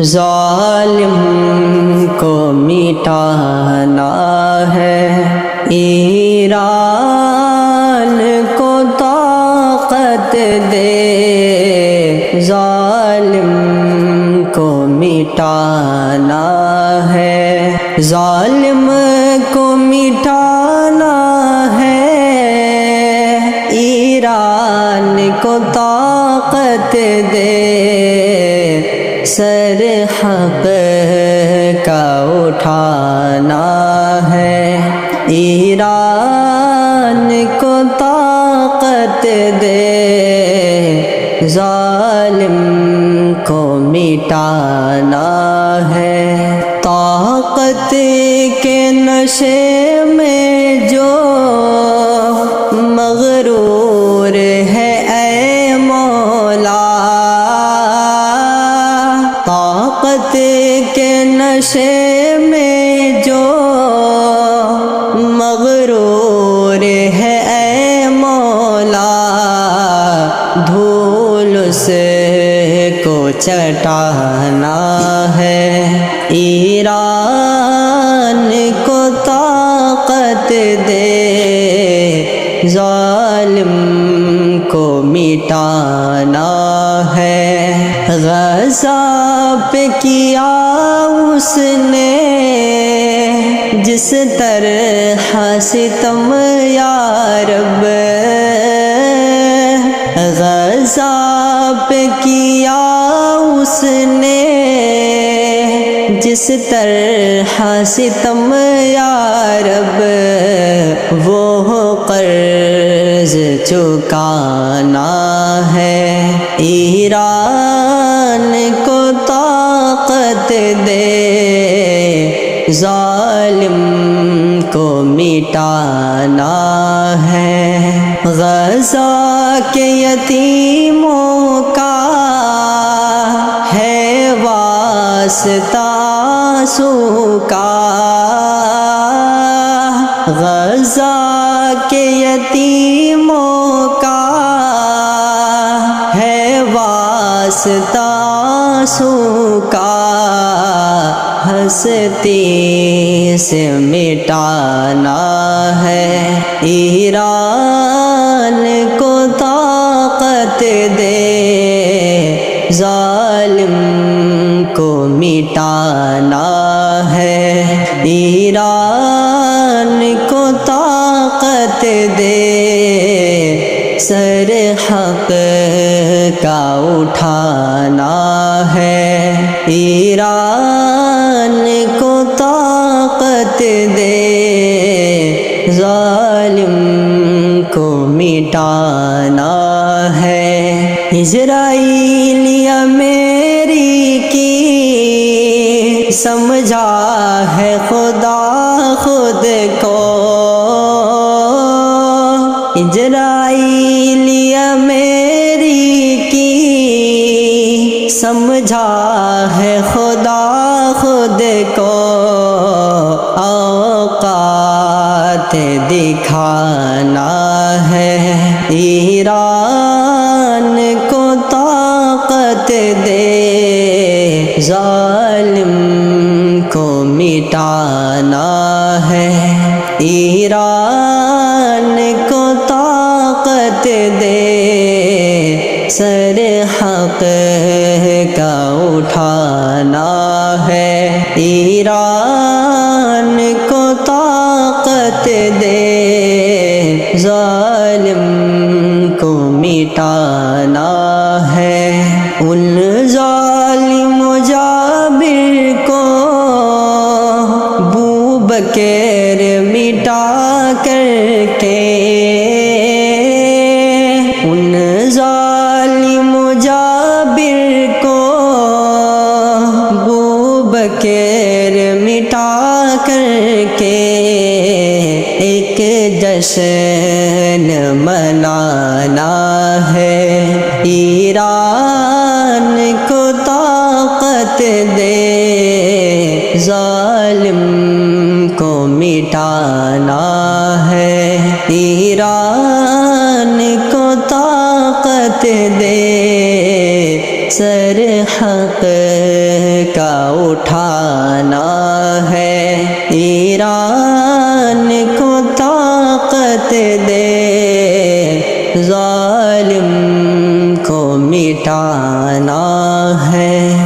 ظالم کو مٹانا ہے، ایران کو طاقت دے، ظالم کو مٹانا ہے، ظالم کو مٹانا ہے، ایران کو طاقت دے، سر حق کا اٹھانا ہے، ایران کو طاقت دے، ظالم کو مٹانا ہے، طاقت کے نشے میں جو مغرور ہے اے مولا، طاقت کے نشے میں جو مغرور ہے اے مولا، دھول سے کو چٹانا ہے، ایران کو طاقت دے، ظالم کو مٹانا ہے، غزہ پہ کیا اس نے جس طرح ستم یا رب، غزہ پہ کیا اس نے جس طرح ستم یا رب، وہ قرض چکانا ہے، ایران کو طاقت دے، ظالم کو مٹانا ہے، غزہ کے یتیموں کا ہے واسطہ آنسو کا، غزہ کے یتیموں کا ہے واسطہ آنسو کا، ہستی سے مٹانا ہے، ایران کو طاقت دے، ظالم کو مٹانا ہے، ایران کو طاقت دے، سر حق کا اٹھانا ہے، ایران کو طاقت دے، ظالم کو مٹانا ہے، اسرائیل امریکی سمجھا ہے خدا خود کو، اسرائیل امریکی سمجھا ہے خدا خود کو، اوقات دکھانا ہے، ایران کو طاقت دے، ظالم کو مٹانا ہے، ایران کو طاقت دے، سر حق کا اٹھانا ہے، ایران کو طاقت دے، ظالم کو مٹانا ہے، ان ظالم و جابر کو بوبکر مٹا کر کے، ان ظالم و جابر کو بوبکر مٹا کر کے، ایک جشن منانا ہے، ایران کو طاقت دے، ظالم کو مٹانا ہے، ایران کو طاقت دے، سر حق ویران کو طاقت دے، ظالم کو مٹانا ہے۔